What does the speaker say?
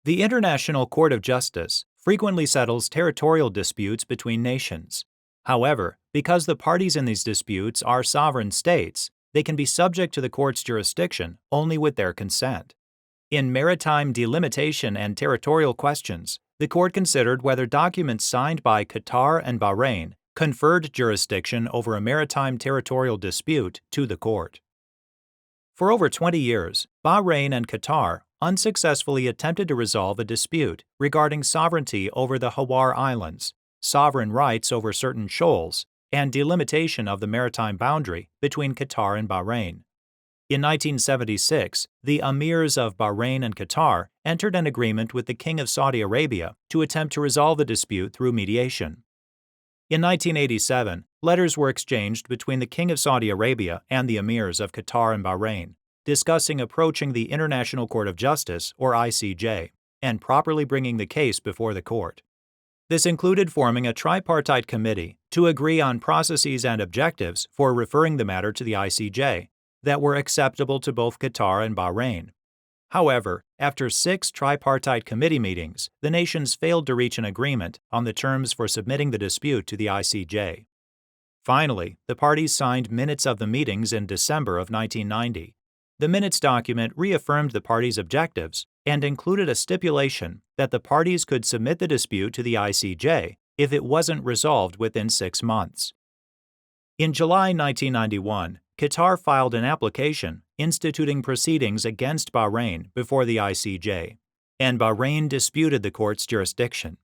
The International Court of Justice frequently settles territorial disputes between nations. However, because the parties in these disputes are sovereign states, they can be subject to the court's jurisdiction only with their consent. In Maritime Delimitation and Territorial questions, the court considered whether documents signed by Qatar and Bahrain conferred jurisdiction over a maritime territorial dispute to the court. For over 20 years, Bahrain and Qatar unsuccessfully attempted to resolve a dispute regarding sovereignty over the Hawar Islands, sovereign rights over certain shoals, and delimitation of the maritime boundary between Qatar and Bahrain. In 1976, the amirs of Bahrain and Qatar entered an agreement with the King of Saudi Arabia to attempt to resolve the dispute through mediation. In 1987, letters were exchanged between the King of Saudi Arabia and the emirs of Qatar and Bahrain, discussing approaching the International Court of Justice, or I.C.J., and properly bringing the case before the court. This included forming a tripartite committee to agree on processes and objectives for referring the matter to the I.C.J. that were acceptable to both Qatar and Bahrain. However, after 6 tripartite committee meetings, the nations failed to reach an agreement on the terms for submitting the dispute to the I.C.J. Finally, the parties signed minutes of the meetings in December of 1990. The minutes document reaffirmed the parties' objectives and included a stipulation that the parties could submit the dispute to the I.C.J. if it wasn't resolved within 6 months. In July 1991, Qatar filed an application instituting proceedings against Bahrain before the I.C.J., and Bahrain disputed the court's jurisdiction.